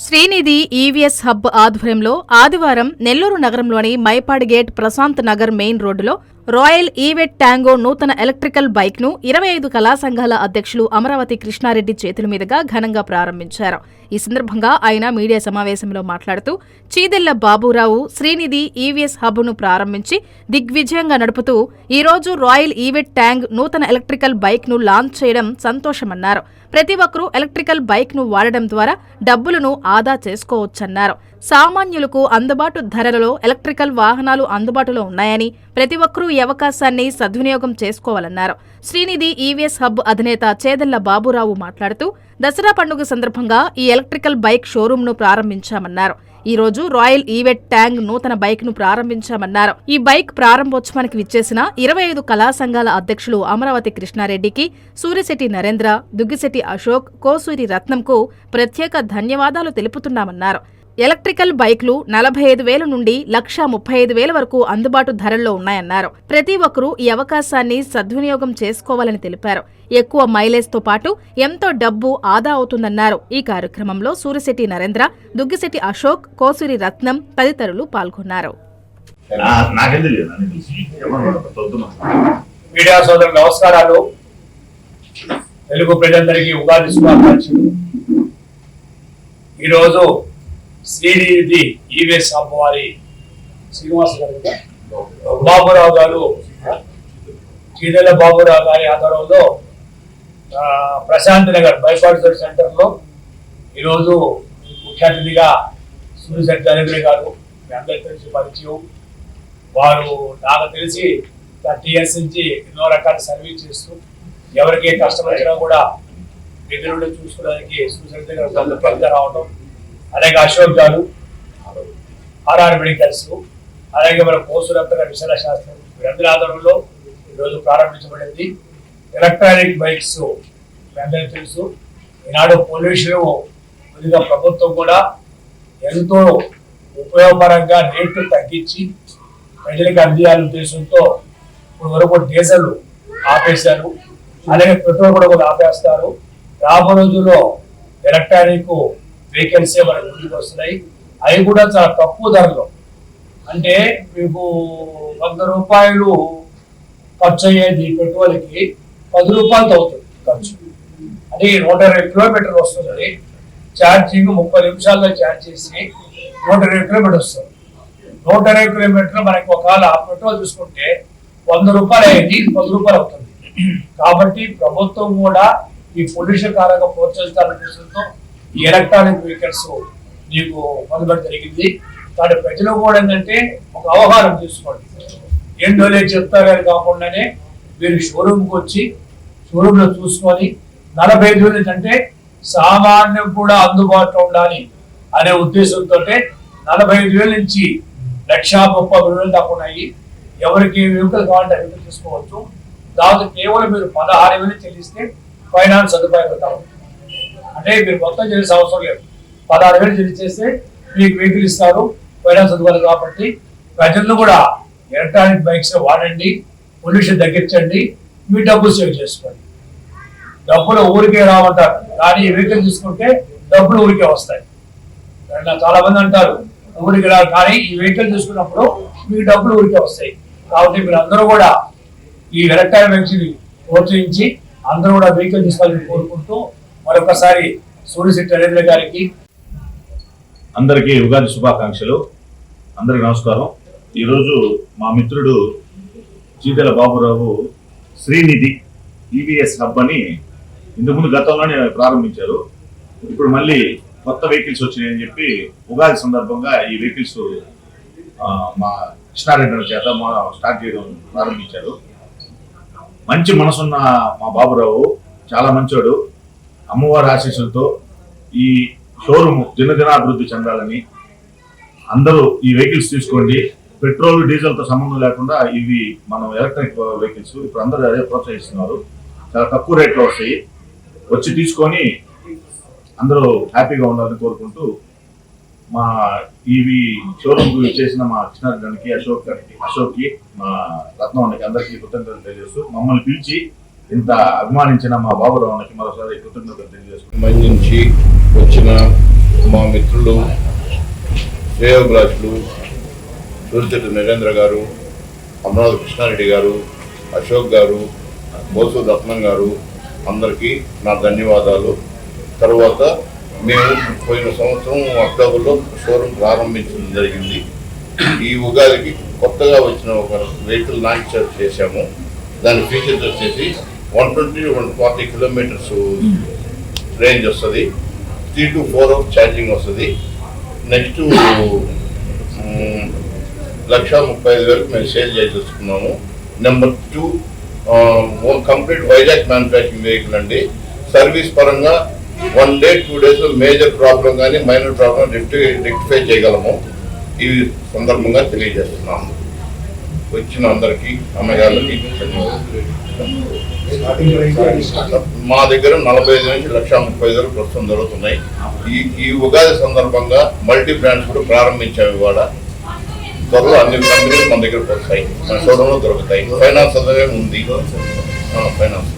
Srinidhi EVS hub ఆధ్వర్యంలో ఆదివారం నెల్లూరు నగరంలోని మైపాడ్ గేట్ ప్రశాంత్ నగర్ మెయిన్ రోడ్డులో రాయల్ ఈవెట్ ట్యాంగో నూతన ఎలక్ట్రికల్ బైక్ ను 25 కళా సంఘాల అధ్యక్షులు అమరావతి కృష్ణారెడ్డి చేతుల మీదుగా ఘనంగా ప్రారంభించారు. ఈ సందర్భంగా ఆయన మీడియా సమావేశంలో మాట్లాడుతూ చీదెళ్ల బాబురావు శ్రీనిధి ఈవీఎస్ హబ్ ను ప్రారంభించి దిగ్విజయంగా నడుపుతూ ఈ రోజు రాయల్ ఈవెట్ ట్యాంగ్ నూతన ఎలక్ట్రికల్ బైక్ ను లాంచ్ చేయడం సంతోషమన్నారు. ప్రతి ఒక్కరూ ఎలక్ట్రికల్ బైక్ ను వాడడం ద్వారా డబ్బులను ఆదా చేసుకోవచ్చన్నారు. సామాన్యులకు అందుబాటు ధరలలో ఎలక్ట్రికల్ వాహనాలు అందుబాటులో ఉన్నాయని ప్రతి ఒక్కరూ ఈ అవకాశాన్ని సద్వినియోగం చేసుకోవాలన్నారు. శ్రీనిధి ఈవీఎస్ హబ్ అధినేత చేదెళ్ల బాబురావు మాట్లాడుతూ దసరా పండుగ సందర్భంగా ఈ ఎలక్ట్రికల్ బైక్ షోరూంను ప్రారంభించామన్నారు. ఈ రోజు రాయల్ ఈవెట్ ట్యాంగ్ నూతన బైక్ ను ప్రారంభించామన్నారు. ఈ బైక్ ప్రారంభోత్సవానికి విచ్చేసిన 25 కళా సంఘాల అధ్యక్షులు అమరావతి కృష్ణారెడ్డికి, సూరిశెట్టి నరేంద్ర, దుగ్గిశెట్టి అశోక్, కోసూరి రత్నంకు ప్రత్యేక ధన్యవాదాలు తెలుపుతున్నామన్నారు. ఎలక్ట్రికల్ బైక్లు 45,000 నుండి 1,35,000 వరకు అందుబాటు ధరల్లో ఉన్నాయన్నారు. ప్రతి ఒక్కరూ ఈ అవకాశాన్ని సద్వినియోగం చేసుకోవాలని తెలిపారు. ఎక్కువ మైలేజ్తో పాటు ఎంతో డబ్బు ఆదా అవుతుందన్నారు. ఈ కార్యక్రమంలో సూరిశెట్టి నరేంద్ర, దుగ్గిశెట్టి అశోక్, కోసూరి రత్నం తదితరులు పాల్గొన్నారు. మీడియా సోదరులకు నమస్కారాలు. తెలుగు ప్రజలందరికీ ఉగాది శుభాకాంక్షలు. ఈరోజు శ్రీనిధి ఈవీఎస్ హబ్ వారి శ్రీనివాస్ గారు, బాబురావు గారు, చీదెళ్ల బాబురావు గారి ఆధ్వర్యంలో ప్రశాంత్ నగర్ బైపాడ్ సెంటర్లో ఈరోజు ముఖ్య అతిథిగా సూరిశెట్టి నరేంద్ర గారు, మీ అందరికీ తెలిసి పరిచయం. వారు నాకు తెలిసి 30 years నుంచి ఎన్నో రకాల సర్వీస్ చేస్తూ ఎవరికి కష్టం వచ్చినా కూడా దగ్గర నుండి చూసుకోవడానికి సూరిశెట్టి గారు పెద్ద రావడం, అలాగే అశోక్ గారు, ఆర్ఆర్ మెడికల్స్, అలాగే మన కోసురత్న గారు, విశాల శాస్త్రం, వీరందరి ఆధ్వర్యంలో ఈరోజు ప్రారంభించబడింది. ఎలక్ట్రానిక్ బైక్స్ మీ అందరికీ తెలుసు. ఈనాడు పొల్యూషన్ కొద్దిగా ప్రభుత్వం కూడా ఎంతో ఉపయోగకరంగా రేట్లు తగ్గించి ప్రజలకు అందియాలనే ఉద్దేశంతో ఇప్పుడు వరకు డీజిల్ ఆపేశారు, అలాగే పెట్రోల్ కూడా ఆపేస్తారు. రాబో రోజుల్లో ఎలక్ట్రానిక్ వెహికల్సే మనకు ముందుకు వస్తున్నాయి. అవి కూడా చాలా తక్కువ ధరలో, అంటే మీకు 100 రూపాయలు ఖర్చు అయ్యేది పెట్రోల్కి 10 రూపాయలతో అవుతుంది ఖర్చు. అంటే 120 కిలోమీటర్లు వస్తుంది. ఛార్జింగ్ 30 నిమిషాల్లో ఛార్జ్ చేసి 120 కిలోమీటర్ వస్తుంది. 120 కిలోమీటర్లు మనకి ఒకవేళ పెట్రోల్ చూసుకుంటే 100 రూపాయలు అయ్యేది 10 రూపాయలు అవుతుంది. కాబట్టి ప్రభుత్వం కూడా ఈ పొల్యూషన్ కారంగా ప్రోత్సహిస్తారనే ఉద్దేశంతో ఈ ఎలక్ట్రానిక్ వెహికల్స్ మీకు మొదలుపెట్టి జరిగింది. కాబట్టి ప్రజలు కూడా ఏంటంటే ఒక అవగాహన తీసుకోండి. ఏంటో లేదు చెప్తారని కాకుండానే మీరు షోరూమ్కి వచ్చి షోరూంలో చూసుకొని 45,000 అంటే సామాన్యం కూడా అందుబాటులో ఉండాలి అనే ఉద్దేశంతో 45,000 నుంచి 1,30,000 దాకా ఉన్నాయి. ఎవరికి వెహికల్ కావాలంటే వెహికల్ తీసుకోవచ్చు. దాదాపు కేవలం మీరు 16,000 చెల్లిస్తే ఫైనాన్స్ సదుపాయం అవుతాం. అంటే మీరు మొత్తం చేసే అవసరం లేదు, 16,000 చెల్లించేస్తే మీకు వెహికల్ ఇస్తారు, ఫైనాన్స్ సదుపాయాలు. కాబట్టి ప్రజలను కూడా ఎలక్ట్రానిక్ బైక్స్ వాడండి, పొల్యూషన్ తగ్గించండి, మీ డబ్బులు సేవ్ చేసుకోండి. డబ్బులు ఊరికే రావంటారు, కానీ ఈ వెహికల్ తీసుకుంటే డబ్బులు ఊరికే వస్తాయి. చాలా మంది అంటారు ఊరికి రాదు, కానీ ఈ వెహికల్ తీసుకున్నప్పుడు మీకు డబ్బులు ఊరికే వస్తాయి. కాబట్టి మీరు అందరూ కూడా ఈ ఎలక్ట్రానిక్ బైక్స్ ని ప్రోత్సహించి అందరూ కూడా వెహికల్ తీసుకోవాలని కోరుకుంటూ మరొకసారి సూరిశెట్టి నరేంద్ర గారికి అందరికీ ఉగాది శుభాకాంక్షలు. అందరికి నమస్కారం. ఈరోజు మా మిత్రుడు చీదెళ్ల బాబురావు శ్రీనిధి ఈవీఎస్ హబ్ అని ఇంతకుముందు గతంలోనే ప్రారంభించారు. ఇప్పుడు మళ్ళీ కొత్త వెహికల్స్ వచ్చినాయని చెప్పి ఉగాది సందర్భంగా ఈ వెహికల్స్ మా కృష్ణారెడ్డి చేత స్టార్ట్ చేయడం ప్రారంభించారు. మంచి మనసున్న మా బాబురావు చాలా మంచోడు. అమ్మవారి ఆశీస్సులతో ఈ షోరూమ్ దినదినాభివృద్ధి చెందాలని అందరూ ఈ వెహికల్స్ తీసుకోండి. పెట్రోల్ డీజిల్తో సంబంధం లేకుండా ఇవి మనం ఎలక్ట్రిక్ వెహికల్స్ ఇప్పుడు అందరూ అదే ప్రోత్సహిస్తున్నారు. చాలా తక్కువ రేట్లో వస్తాయి. వచ్చి తీసుకొని అందరూ హ్యాపీగా ఉండాలని కోరుకుంటూ మా ఈవీ షోరూమ్ చేసిన మా కృష్ణారెడ్డికి, అశోక్కి, మా రత్నానికి అందరికీ కృతజ్ఞతలు తెలియజేస్తూ మమ్మల్ని పిలిచి ఇంత అభిమానించిన మా బాబురావుకి మరోసారి కృతజ్ఞతలు తెలియజేస్తూ నుంచి వచ్చిన మా మిత్రులు శ్రేయోభిలాషులు సూర్యచెట్టు నరేంద్ర గారు, అమరావతి కృష్ణారెడ్డి గారు, అశోక్ గారు, బోసు రత్నం గారు అందరికీ నా ధన్యవాదాలు. తర్వాత మేము పోయిన సంవత్సరం అక్టోబర్లో షోరూమ్ ప్రారంభించడం జరిగింది. ఈ ఉగాదికి కొత్తగా వచ్చిన ఒక వెహికల్ లాంచ్ చేశాము. దాని ఫీచర్స్ వచ్చేసి 120-140 కిలోమీటర్స్ రేంజ్ వస్తుంది, 3 to 4 hours ఛార్జింగ్ వస్తుంది. నెక్స్ట్ 1,35,000 మేము సేల్ చేసేసుకున్నాము. Number 2 complete Vizag manufacturing vehicle అండి. సర్వీస్ పరంగా 1 day 2 days మేజర్ ప్రాబ్లం కానీ మైనర్ ప్రాబ్లం రెక్టిఫై చేయగలము. ఈ సందర్భంగా తెలియజేస్తున్నాము. వచ్చిన అందరికీ అమ్మగారికి మా దగ్గర 45 నుంచి 1,30,000 ప్రస్తుతం జరుగుతున్నాయి. ఈ ఉగాది సందర్భంగా మల్టీ బ్రాండ్స్ కూడా ప్రారంభించాము. ఇవాళ త్వరలో అన్ని కంపెనీలు మన దగ్గరకు వస్తాయి, మన షోరూంలో దొరుకుతాయి. ఫైనాన్స్ సదుపాయం ఉంది. ఫైనాన్స్